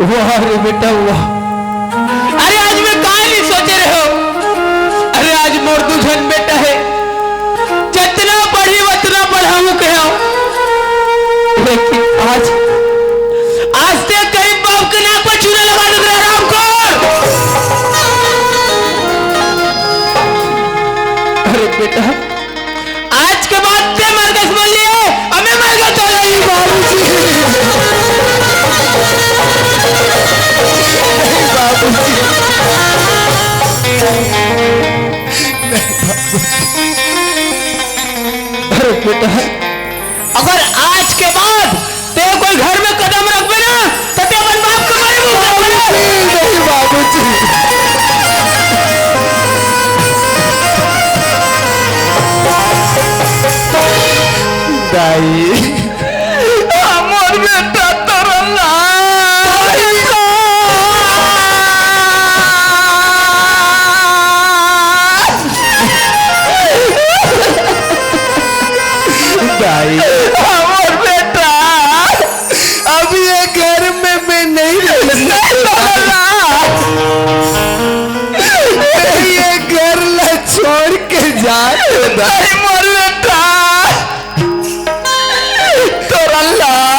वाह रे बेटा वाह। अरे आज मैं कहा नहीं सोचे रहे हो। अरे आज मोर दुल्हन बेटा है, जितना पढ़ी उतना पढ़ाऊ कहो, लेकिन आज ते कहीं बाप के नाक पर चूना लगा दे राम को। अरे बेटा आज के बाद ते मर गए बोल लिए, हमें मर गए तो नहीं बाबूजी। अरे बेटा अगर आज के बाद ते कोई घर में कदम रखबे ना तो ते अपन बाप को मारे। नहीं बाबूजी। दाई मोर बेटा तरला और बेटा अब ये घर में मैं नहीं रह सकता। ये घर ला छोड़ के जा मोर बेटा तो अल्लाह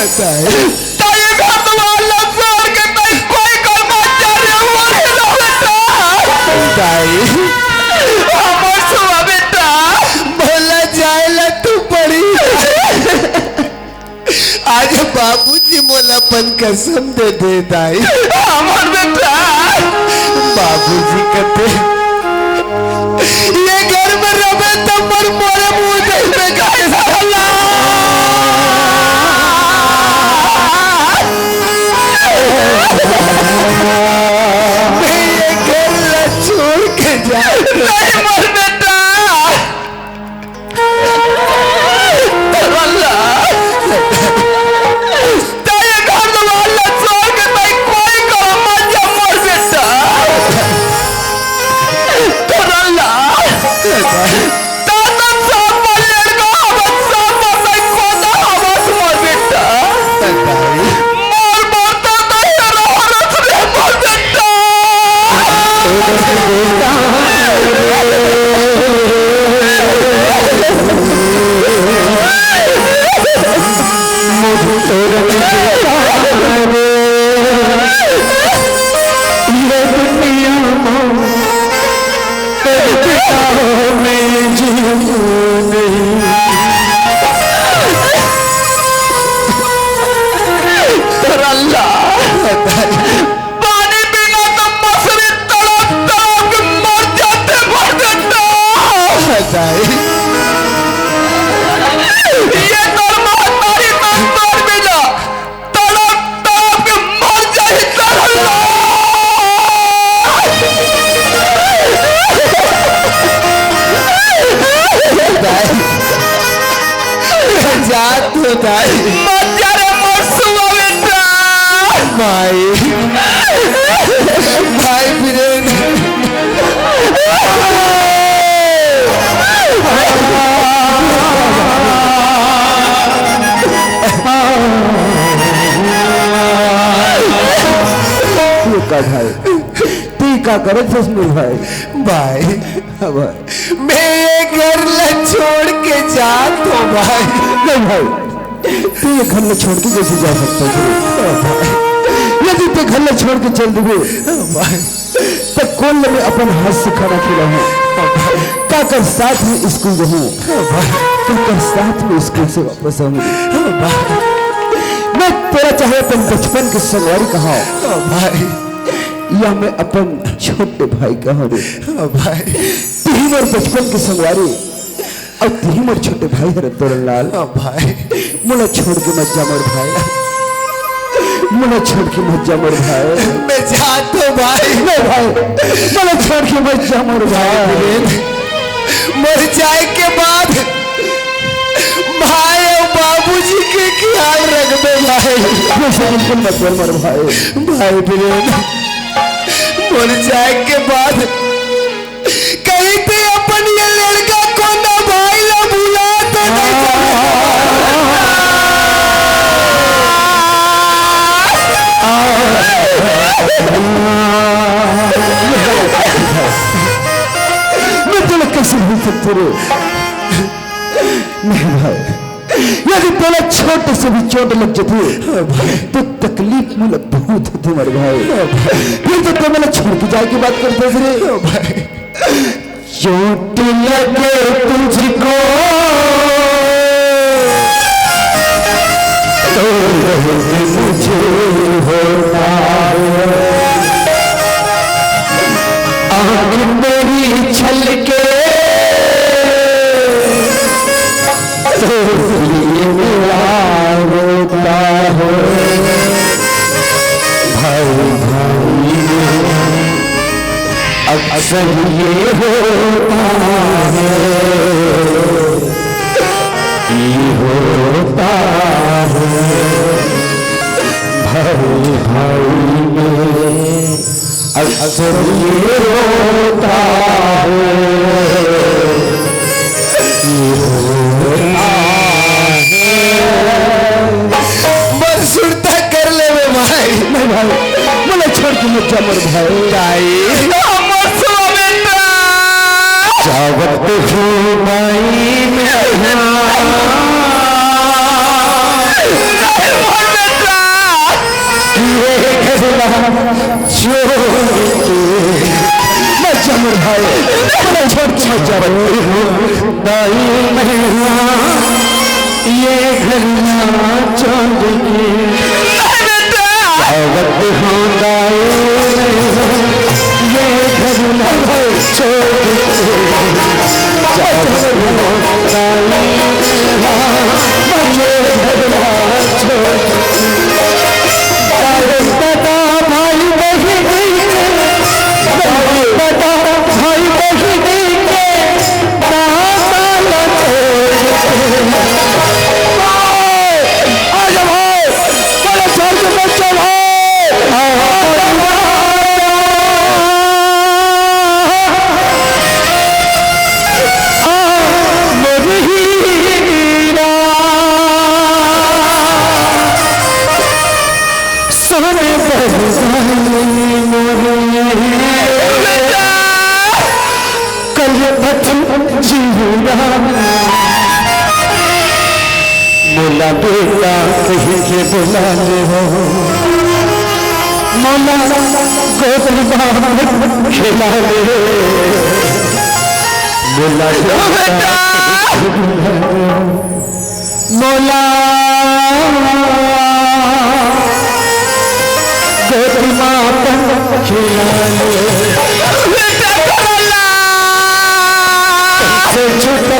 तो ये घर तुम्हारा छोड़ के कोई कर मत जा रहे हो बेटा। बेटा बोला जाए तू पड़ी आज बाबूजी मोलापन कसम दे दे दाई हमार बेटा। बाबूजी कहते ये घर में रबे तो मर मोरे मुंह देख में गाय साला। मैं ये घर ला छोड़ के जा नहीं मर बेटा। भाई बिरेन का करे फसमुल भाई भाई मैं ये घर ला छोड़ के जा तो भाई नहीं भाई तू ये घर में छोड़ के कैसे जा सकता है? यदि तू घर में छोड़ के चल दोगे तो कौन में अपन हाथ से खाना खिलाऊं, क्या कर साथ में स्कूल रहूं, क्या कर साथ में स्कूल से वापस आऊंगी। मैं तेरा चाहे अपन बचपन की संगवारी कहा भाई या मैं अपन छोटे भाई कहा रे भाई तीन और बचपन की संगवारी और तीन और छोटे भाई है तोरण लाल भाई मुझे छोड़ के मत जा मोर भाई, मुझे छोड़ के मत जा मोर भाई। मैं जाता भाई नहीं भाई मुझे छोड़ के मत जा मोर भाई। मर जाए के बाद भाई और बाबूजी के ख्याल रखबे भाई। बिल्कुल मत कर मोर भाई। भाई बिरेन मर जाए के बाद कहीं पे अपन ये लड़का को ना भाई ला भुला तो नहीं शुरू। नहीं भाई, यदि तेरा छोटे से भी चोट लग जाती तो तकलीफ मुझे बहुत होती मेरे भाई। फिर तो तुम मैंने छोड़ के जाए की बात करते थे भाई। चोट लगे तुझको तो मुझे होना आँख मेरी छलके तो ये मेरा रोता है भाई भाई अक्सर ये होता है, ये होता है भाई भाई में अक्सर ये होता है, ये होता बस सुनता कर ले मैं भाई। नहीं भाई, मुझे छोड़ के मत जा मेरे भाई। जावत हूँ भाई मैं मत जा मेरे भाई, मुझे छोड़ के मत जा दाई महिला ये घर ना चोंद की जावत हूँ दाई ये घर ना छोड़ मोला बेटा कहीं के बुला ले हो, मोला गोदरबा खिला ले, मोला बेटा मोला गोदरबा खिला ले, से छुटा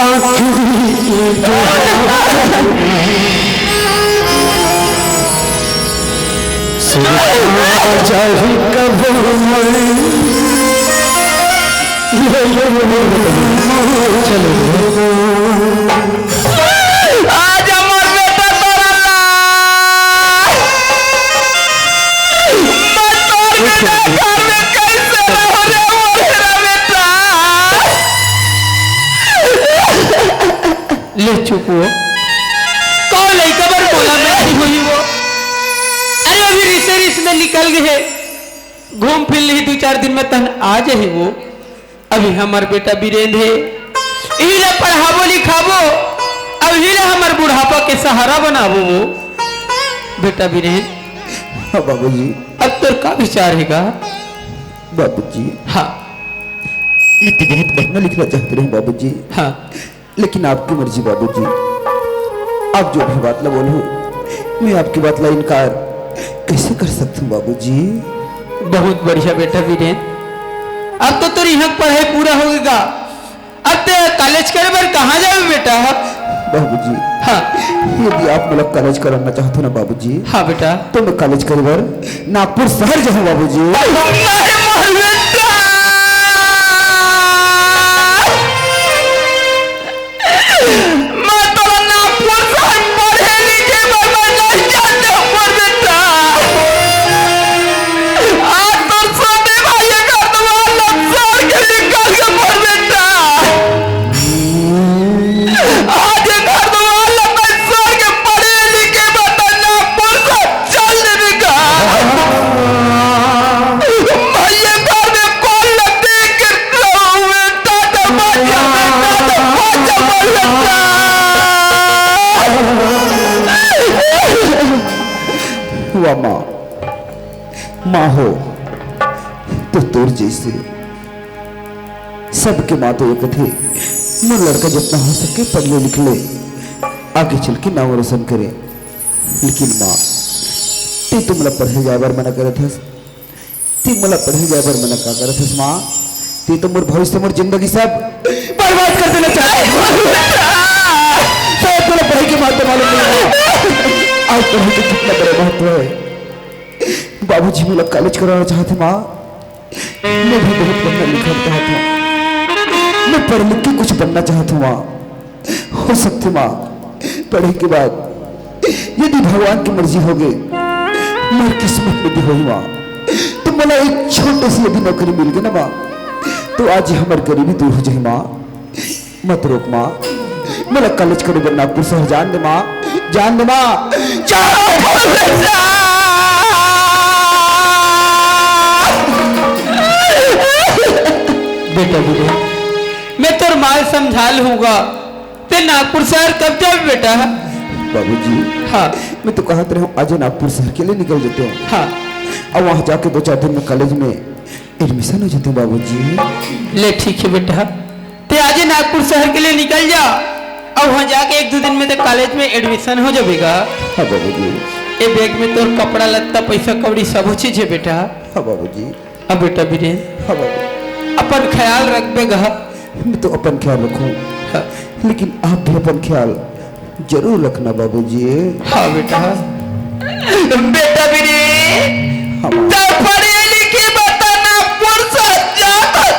आखिरी आज हमार बेटा तोरा ला मैं तोर बिना घर में कैसे रहो रे मेरा बेटा। ले चुप हो, कौन लड़का बर बोला मैं नहीं हुई वो। अरे अभी रिस में निकल गए, घूम फिर ली 2-4 दिन में तन आ जाए वो। अभी हमार बेटा वीरेंद्र है, इले पढ़ाबो लिखाबो, अब हिले हमार बुढ़ापा के सहारा बनाबो वो। बेटा वीरेंद्र, हाँ बाबूजी। अब तो का विचार हैगा बाबूजी? हाँ लिखते बहुत पढ़ना लिखना चाहते रहे बाबूजी, हाँ, लेकिन आपकी मर्जी बाबूजी। आप जो भी बात ला बोलो, मैं आपकी बात ला इनकार कैसे कर सकता हूँ बाबूजी? बहुत बढ़िया बेटा वीरेंद्र, अब तो तेरी यहाँ पढ़ाई पूरा हो गया, अब ते कॉलेज करे बार कहाँ जाए बेटा? बाबूजी हाँ यदि आप मतलब कॉलेज कराना चाहते हो ना बाबूजी, हाँ बेटा, तो मैं कॉलेज करे बार नागपुर शहर जाऊँ बाबूजी। मैं तो नागपुर शहर पढ़े लिखे बार नहीं जाते ऊपर बेटा। आज तो सोने भाई का तुम्हारा लफ्ज़ के निकाल के पढ़ बेटा। आज घर वाला पैसा के पढ़े लिखे बता नागपुर से चल देगा। भैया घर में कौन लगते के बेटा दबाया बेटा दबाया हुआ माँ, माँ हो तो तोर जैसे सबके माँ तो एक थे। मोर लड़का जितना हो सके पढ़ ले लिख ले, आगे चल के नाम रोशन करे। लेकिन माँ ते तो मला पढ़े जाए बार मना करे थस, ते मला पढ़े जाए बार मना का करे थस माँ। ते तो मोर भविष्य मोर जिंदगी सब बर्बाद कर देना चाहते। शायद तुला पढ़ाई के महत्व मालूम नहीं है, आज पढ़ाई का कितना बड़ा महत्व है। बाबूजी मुझे कॉलेज कराना चाहते माँ, मैं भी बहुत पढ़ना लिखना चाहता हूँ, मैं पढ़ लिख के कुछ बनना चाहता हूँ माँ। हो सकती माँ पढ़े के बाद यदि भगवान की मर्जी होगी, मेरी किस्मत में भी होगी माँ, तो मला एक छोटे सी यदि नौकरी मिल गई ना माँ, तो आज हमारी गरीबी दूर हो जाए माँ। मत रोक माँ, मेरा कॉलेज करो बन नागपुर शहर जान दे माँ, जान दे माँ। बेटा बेटा मैं तोर माल समझा लूंगा, ते नागपुर शहर कब जाए बेटा? बाबूजी हाँ मैं तो कहते रहा हूँ आज नागपुर शहर के लिए निकल जाते हैं, हाँ, और वहाँ जाके 2-4 दिन में कॉलेज में एडमिशन हो जाते हैं बाबूजी। ले ठीक है बेटा, ते आज ही नागपुर शहर के लिए निकल जा, और वहाँ जाके 1-2 दिन में तो कॉलेज में एडमिशन हो जाएगा। हाँ बाबूजी। ये बैग में तोर कपड़ा लत्ता पैसा कौड़ी सब चीज है बेटा। हाँ बाबूजी। अब बेटा बीरेन हाँ बाबू, अपन ख्याल रख बेगा। मैं तो अपन ख्याल रखूँ, हाँ, लेकिन आप भी अपन ख्याल जरूर रखना बाबूजी। हाँ बेटा, बेटा बीरेन हाँ माँ। तो पढ़े लिखे बता नागपुर से जा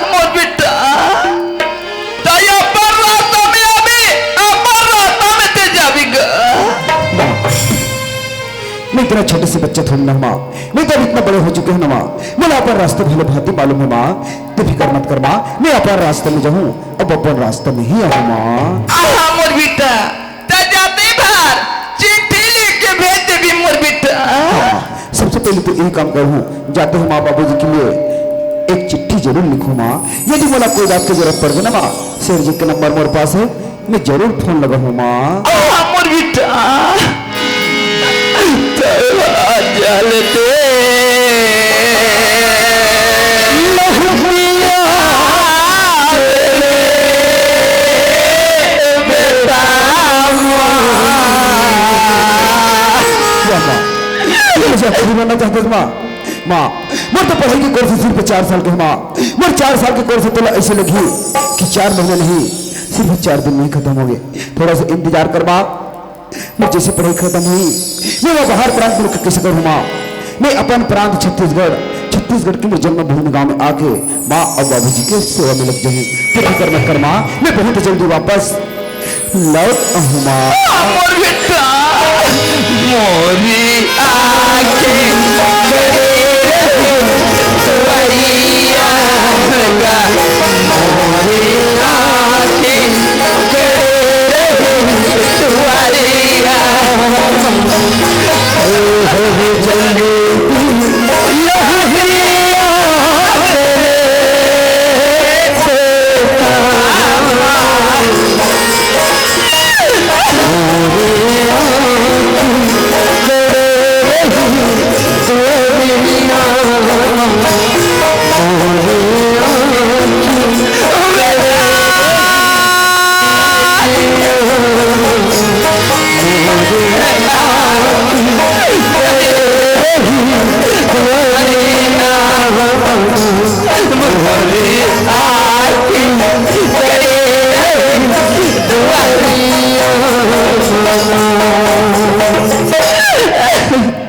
मोर बेटा, तो ये पर रास्ता में अभी अपर रास्ता में ते जाएगा। मैं इतना छोटे से बच्चे थोड़ी ना माँ, मैं तो इतना बड़े हो चुके हैं ना माँ, मुझे अपन रास्ते भले भांति मालूम है माँ। तू फिक्र मत कर माँ, मैं अपन रास्ते में जाऊँ, अब अपन रास्ते में ही आऊँ माँ। आहा मोर बेटा, तो जाते बाहर चिट्ठी लिख के भेज दे भी मोर बेटा। हाँ, सबसे पहले तो यही काम करूँ, जाते हैं माँ बाबूजी के लिए एक चिट्ठी जरूर लिखूँ माँ। यदि मुझे कोई बात की जरूरत पड़ गई ना माँ, शेर जी के नंबर मोर पास है, मैं जरूर फोन लगाऊँ माँ। आहा मोर बेटा, जलते बनना चाहते माँ। माँ मैं तो पढ़ाई के कोर्स सिर्फ 4 साल के माँ, मैं 4 साल के कोर्स तो ऐसे लगी कि 4 महीने नहीं सिर्फ 4 दिन में ही खत्म हो गए। थोड़ा सा इंतजार कर माँ। मैं जैसे पढ़ाई खत्म हुई मैं वो बाहर प्रांत में कैसे करूँ माँ। मैं अपन प्रांत छत्तीसगढ़ की मेरी जन्मभूमि गांव में आके माँ और बाबूजी के सेवा में लग जाऊँ। फिक्र मत कर माँ, मैं बहुत जल्दी वापस लौट आऊँ माँ। और बेटा मोरी आंखें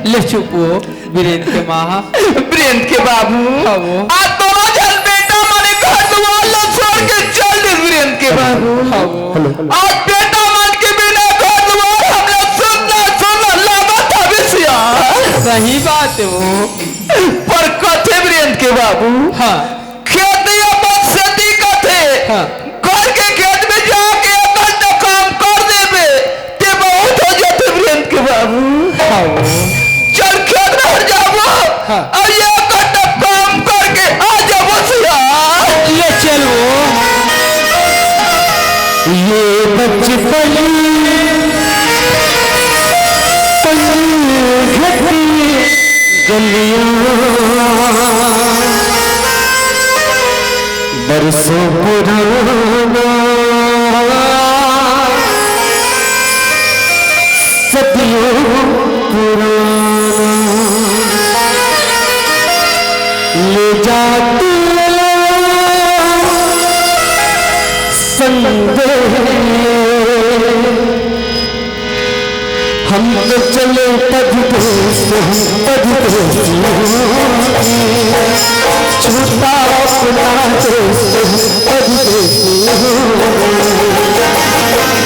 ले चुप हो वीरेंद्र के माँ, वीरेंद्र के बाबू। आज दोनों जन बेटा माने घर द्वार लो छोड़ के चल दे वीरेंद्र के बाबू। आज बेटा मन के बिना घर द्वार हम लोग सुनना लगा था विषया। सही बात है वो, पर कथे वीरेंद्र के बाबू। हाँ खेत या बात सदी कथे। हाँ घर के खेत में जाके अपन काम कर देबे ते बहुत हो जाते वीरेंद्र के बाबू। हाँ चल खेत में हट जाओ। हाँ और ये काम करके आ जाओ सिया। ले चलो ये बचपन गलियां बरसों पुराना सदियों पुराना ले जाती संदेश। हम तो चले पददेश छूटा अपना देश पददेश।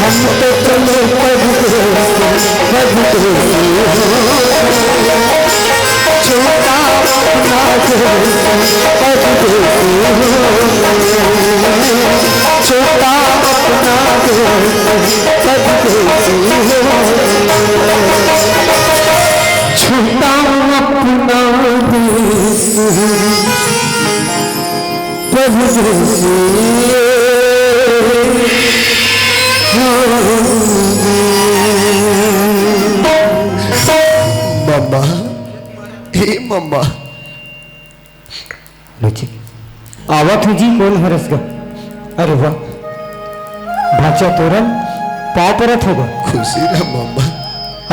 हम तो चले पददेश छूटा अपना देश पददेश। छूटा अपना देश पददेश। छूटा अपना देश परदेश। मम्मा, हे मम्मा। रुचि आवत जी कौन हरस गा। अरे वाह भाचा तोरन पाँव परत होगा। खुशी रह मम्मा।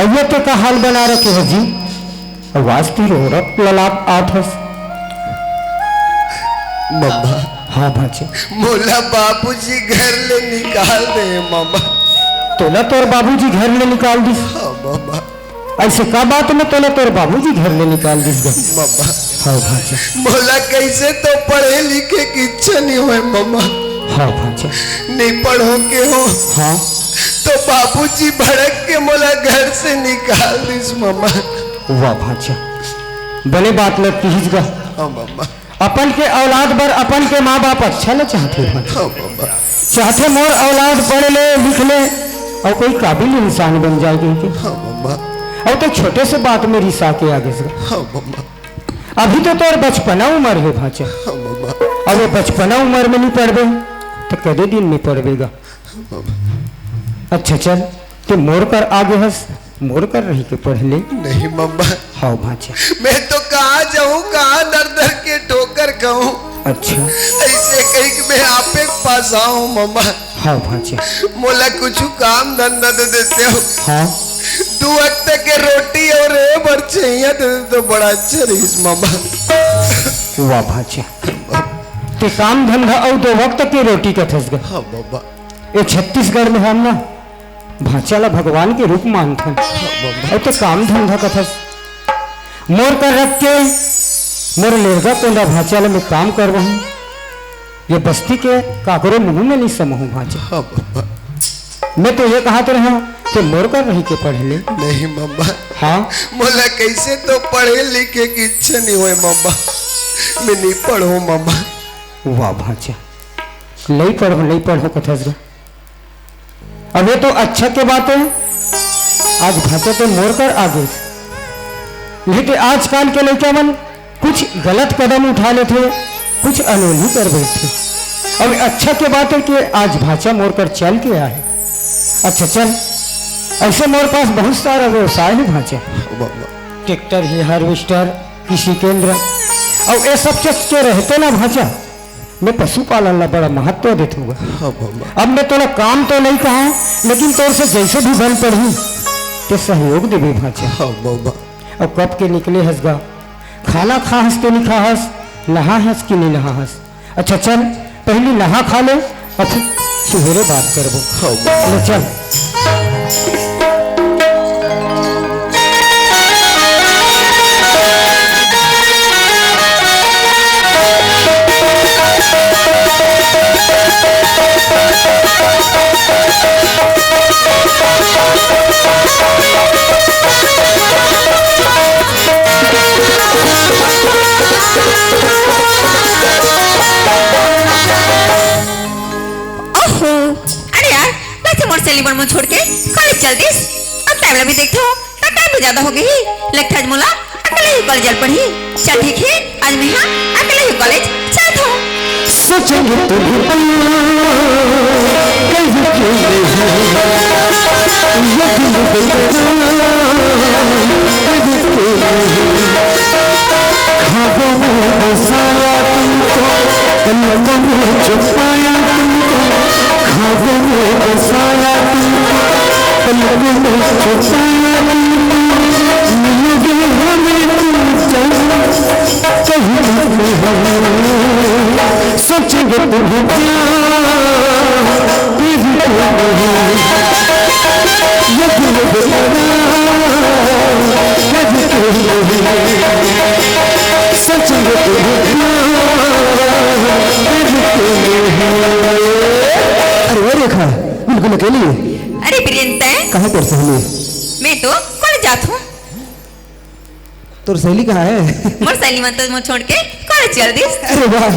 अयो तो का हाल बना रखे है जी। आवाज की रोरक ललाप आठस। मम्मा हाँ भाचे मोला बाबूजी घर ले निकाल दे मम्मा। तोला तोर बाबूजी घर ले निकाल दिस। हाँ मम्मा। ऐसे का बात में तोला तोर बाबूजी घर ले निकाल दिस गा। मम्मा हाँ भाचे मोला कैसे तो पढ़े लिखे की इच्छा नहीं हुए मम्मा। हाँ भाचे नहीं पढ़ो के हो। हाँ तो बाबूजी भड़क के मोला घर से निकाल दिस मम्मा। वाह भाचा बने बात लग की गा। हाँ मम्मा। अपन के औलाद बर अपन के माँ बाप अच्छा ले चाहते हैं। हाँ मम्मा। चाहते मोर औलाद पढ़ ले लिख ले और कोई काबिल इंसान बन जाएगी। हाँ मम्मा। और तो छोटे से बात में रिसा के आगे से। हाँ मम्मा। अभी तो तोर बचपना उम्र है भाचा। हाँ मम्मा। अब वो बचपना उम्र में नहीं पढ़बे तो कदे दिन में पढ़बेगा। अच्छा चल ते मोड़ कर आगे हंस मोड़ कर रही के पढ़ ले। नहीं मम्मा। हाँ भाचा मैं तो कहाँ जाऊँ कहाँ दर दर के ठोकर खाऊं। अच्छा ऐसे कहीं कि मैं आपे पास आऊँ मम्मा। हाँ भाचा मोला कुछ काम धंधा दे देते हो। हाँ 2 वक्त के रोटी और बर्चियाँ दे दे तो बड़ा अच्छा रही मम्मा। वाह भाचा ते काम धंधा और 2 वक्त की रोटी का थस गा। हाँ मम्मा। ये छत्तीसगढ़ में हम ना भाचाला भगवान के रूप मानते और तो काम धंधा कथा मोर कर रख के मोर लेगा कोंडा भाचाला में काम कर रहा हूँ। ये बस्ती के काकरो मुंह में नहीं समूह भाचा। हाँ बाबा। मैं तो ये कहा तो रहा कि मोर कर रही के पढ़ ले। नहीं मामा। हाँ मोला कैसे तो पढ़े लिखे की इच्छा नहीं हुई मामा। मैं नहीं पढ़ू मामा। वाह भाचा लई पढ़ो कथस अब ये तो अच्छा के बात है। आज भाचा तो मोर कर आगे लेकिन आजकल के लड़के मन कुछ गलत कदम उठा लेते कुछ अनोही कर बैठे। अब अच्छा के बात है कि आज भाचा मोर कर चल के आए। अच्छा चल ऐसे मोर पास बहुत सारा व्यवसाय है भाचा। बाबा। ट्रैक्टर है हार्वेस्टर कृषि केंद्र और ये सब चीज के रहते ना भाचा मैं पशुपालन ला बड़ा महत्व देता हूँ। हाँ बाबा। अब मैं तोला काम तो नहीं कहा लेकिन तोर से जैसे भी बन पढ़ी तो सहयोग देवे भाचा। हाँ बाबा। अब कब के निकले हंसगा खाना खा हंस तो नहीं खा हंस नहा हंस कि नहीं नहा हंस। अच्छा चल पहले नहा खा ले और फिर सवेरे बात करबो। हाँ बाबा। चल मोर छोड़ के कॉलेज चल दिस। अब टाइम भी देखते हो तो टाइम भी ज्यादा हो गई लगता है मोला अकेले ही कॉलेज चल पड़ी। चल ठीक है आज मैं यहाँ अकेले ही कॉलेज चल हूँ। सोचेंगे सोचेंगे अरे रेखा बिल्कुल अकेली अरे प्रियंता कहाँ तेरी सहेली? मैं तो कॉलेज जात हूँ। तोर सहेली कहाँ है? मोर सहेली मन तो छोड़ के कॉलेज चल दिस। अरे वाह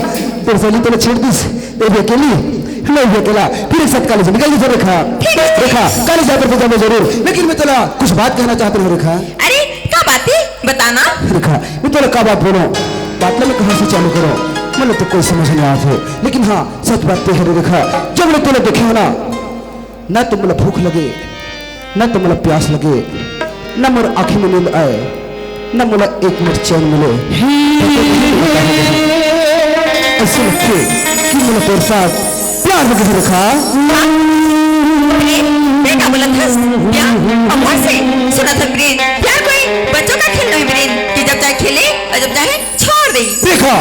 तेरी सहेली तो छोड़ दिस ये भी अकेली नहीं भी अकेला फिर एक साथ कॉलेज निकल गई। रेखा रेखा कॉलेज जाकर तो जाना जरूर लेकिन मैं तेरा कुछ बात कहना चाहता हूँ। रेखा अरे क्या बात है बताना। रेखा मैं तेरा क्या बात बोलो बात में कहाँ से चालू करो मैंने तो कोई समझ नहीं आया थे लेकिन हाँ सच बात तो है। रेखा जब मैं तुम्हें देखे हो ना तो मुझे भूख लगे न तो मुझे प्यास लगे न मोर आँखें में नींद आए न मुझे एक मिनट चैन मिले। ऐसे लगते कि मुझे तेरे साथ प्यार लगे। रेखा क्या बोला था प्यार से सुना था ब्रेन प्यार कोई बच्चों का खेल नहीं ब्रेन कि जब चाहे खेले और जब चाहे छोड़ दे। देखा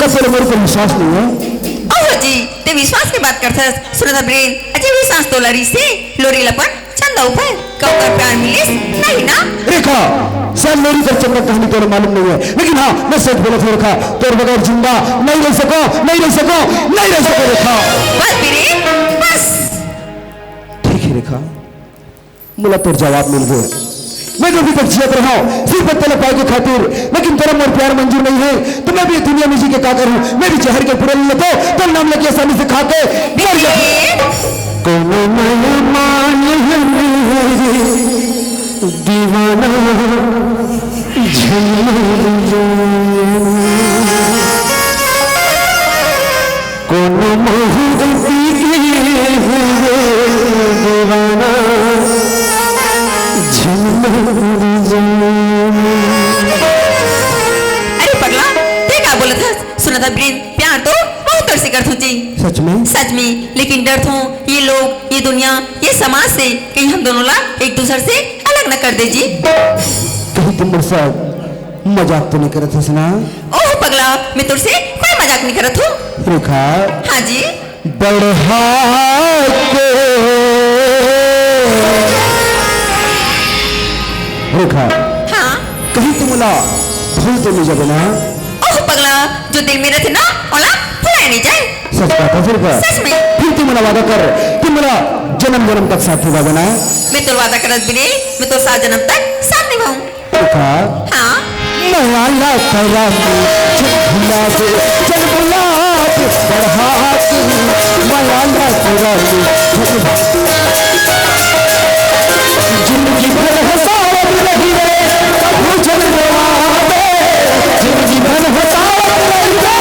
कब मेरे को विश्वास नहीं है। ओह जी ते विश्वास की बात करता सुना था ब्रेन अच्छे विश्वास तो लड़ी से लोरी लपन चंदा ऊपर कब कर प्यार मिले नहीं ना। रेखा शायद मेरी तरफ चंदा कहानी तेरे मालूम नहीं है लेकिन हाँ मैं सच बोला था। रेखा तेरे बगैर जिंदा नहीं रह सको रेखा। बस ब्रेन बस ठीक है रेखा मुझे तेरा जवाब मिल गया। मैं जो अभी तक जियत रहा हूँ सिर्फ तेरे पाए के खातिर लेकिन तेरा मोर प्यार मंजूर नहीं है तो मैं भी दुनिया में जी के क्या करूँ। मैं भी जहर के पूरे लेता हूँ तो नाम लेके आसानी से खा के मर दीवाना अरे पगला ते क्या बोला था सुना था ब्रेन प्यार तो बहुत तरह से करता हूँ सच में लेकिन डर हूँ ये लोग ये दुनिया ये समाज से कहीं हम दोनों ला एक दूसरे से अलग न कर दे जी। कहीं तुम मेरे साथ मजाक तो नहीं करत है ना? ओह पगला मैं तुझसे कोई मजाक नहीं करत हूँ। रेखा हाँ जी बढ़ा के रेखा हाँ कहीं तुमला भूल तो नहीं जाबे ना? ओह पगला, जो दिल में रहते ना ओला भुलाया नहीं जाए। सच बात है फिर का? सच में। फिर तुमला वादा कर कि मेरा जन्म जन्म तक साथ निभावे ना? मैं तो वादा करत भी नहीं, मैं तो 7 जन्म तक साथ निभाऊं। रेखा हाँ मैं आया करा जब भुला दे जब भुला दे बढ़ा के मैं आया करा जिंदगी भर हंसावत रही रे कब जलवावे जिंदगी भर हंसावत रही रे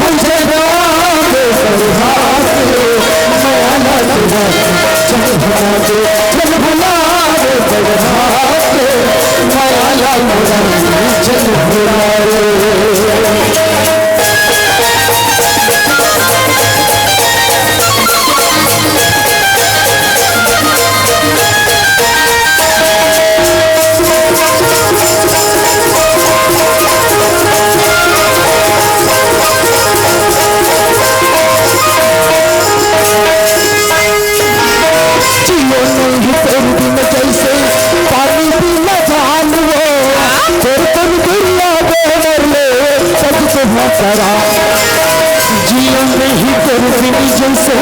कब जलवावे बढ़ा के मैं आया करा जब भुला दे जब भुला दे बढ़ा के मैं आया करा जब भुला दे जीवन में ही तेरे बिन जैसे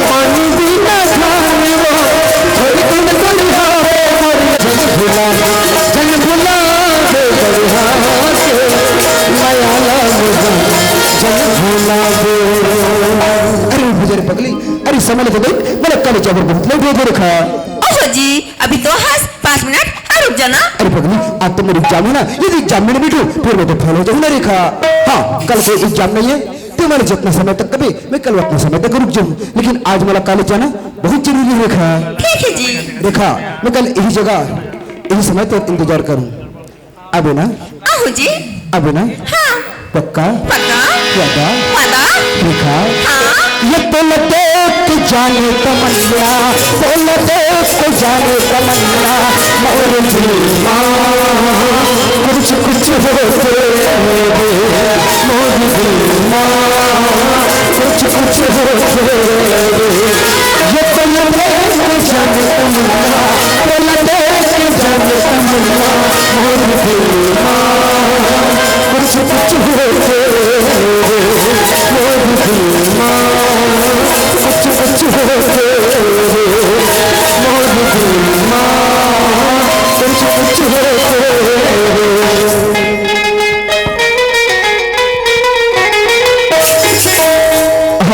पानी भी न जाने वो थोड़ी तुम दुनिया जन भुला दे बढ़िया के माया जन भुला दे। अरे गुजर पगली अरे समझ तो गई मेरा कल चावर बहुत लेट हो रखा। ओह जी अभी तो हंस 5 मिनट रुक जाना। अरे पगली आज तो मेरे एग्जाम है ना, यदि एग्जाम में बैठू फिर मैं तो फेल हो जाऊंगा रेखा। हाँ कल कोई एग्जाम नहीं है तो मैंने जितना समय तक कभी मैं कल उतना समय तक रुक जाऊँ, लेकिन आज मेरा कॉलेज जाना बहुत जरूरी है रेखा। ठीक है जी। रेखा मैं कल यही जगह यही समय तक इंतजार करूँ। अबे ना? आहू जी। अबे ना? हाँ पक्का? पक्का वादा? वादा। रेखा हाँ ये तो लटे जाने तमन्ना तो लटे जाने तमन्ना मोर कुछ कुछ होते मोर कुछ कुछ होते ये तो लटे जाने तमन्ना तो लटे जाने तमन्ना मोर कुछ कुछ होते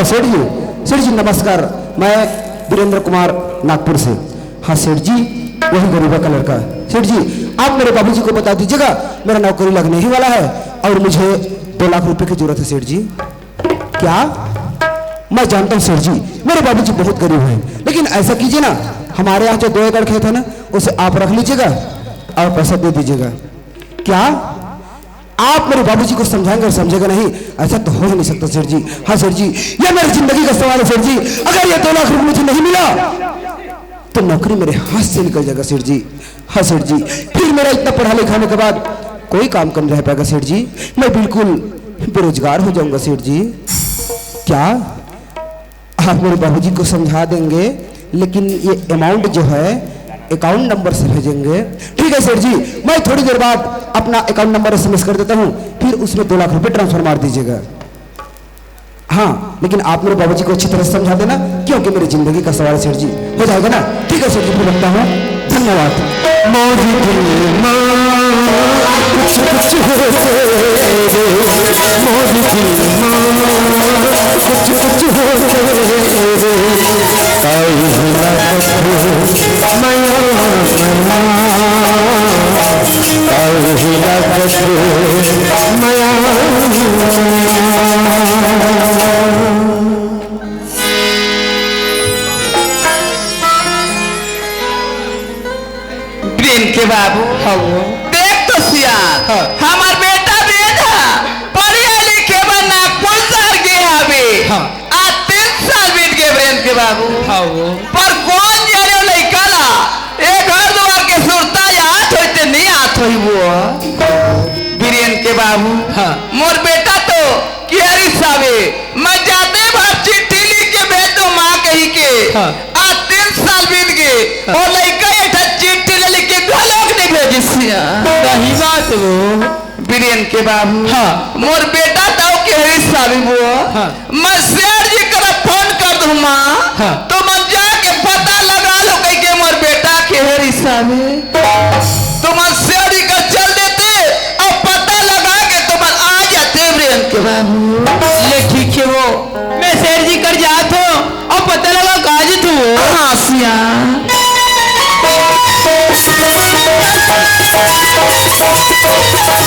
सेठ जी नमस्कार, मैं वीरेंद्र कुमार नागपुर से। हाँ सेठ जी वही गरीबा का लड़का। सेठ जी आप मेरे बाबूजी को बता दीजिएगा मेरा नौकरी लगने ही वाला है और मुझे 2 लाख रुपए की जरूरत है सेठ जी। क्या? मैं जानता हूँ सेठ जी मेरे बाबूजी बहुत गरीब हैं, लेकिन ऐसा कीजिए ना हमारे यहाँ जो 2 एकड़ खेत है ना उसे आप रख लीजिएगा और पैसा दे दीजिएगा। क्या आप मेरे बाबूजी को समझाएंगे और समझेगा नहीं? ऐसा तो हो ही नहीं सकता सेठ जी। हाँ सेठ जी यह मेरी जिंदगी का सवाल है सेठ जी, अगर ये 2 लाख रुपए मुझे नहीं मिला तो नौकरी मेरे हाथ से निकल जाएगा सेठ जी। हाँ सेठ जी फिर मेरा इतना पढ़ा लिखाने के बाद कोई काम कर रह पाएगा सेठ जी, मैं बिल्कुल बेरोजगार हो जाऊंगा सेठ जी। क्या आप मेरे बाबूजी को समझा देंगे, लेकिन ये अमाउंट जो है अकाउंट नंबर से भेजेंगे? ठीक है सेठ जी मैं थोड़ी देर बाद अपना अकाउंट नंबर SMS कर देता हूँ, फिर उसमें 2 लाख रुपए ट्रांसफर मार दीजिएगा। हाँ लेकिन आप मेरे बाबूजी को अच्छी तरह समझा देना क्योंकि मेरी जिंदगी का सवाल सेठ जी। हो जाएगा ना? ठीक है सेठ जी फिर रखता हूँ, धन्यवाद। प्रेम के बाबू देख तो सिया हमार बेटा बेटा पढ़िया लिखे बा नागपुर शहर के हवे आ 3 साल बीत गए प्रेम के बाबू। पर कौन जाने लइका ला ए घर द्वार के सुरता याद होते नहीं आत होई वो वीरेन के बाबू। मोर बेटा तो कियारी सावे मैं जाते भर चिट्ठी लिख के भेज दो माँ कही के हाँ। आ 3 साल बीत गए हाँ। और लड़का एठा चिट्ठी ले लिख के घलोक नहीं भेजी सिया सही बात वो बीरेन के बाबू हाँ। मोर बेटा ताऊ के हरी साबी वो हाँ। मैं शेर जी कर फोन कर दूं माँ हाँ। तो मैं जाके पता लगा लो कहीं के मोर बेटा के हरी साबी तो मैं शेर जी का चल देते और पता लगा के तो मैं आ जाते बीरेन के बाबू ले ठीक है वो मैं शेर जी कर जात हूँ और पता लगा काज तू हाँ सिया Thank you.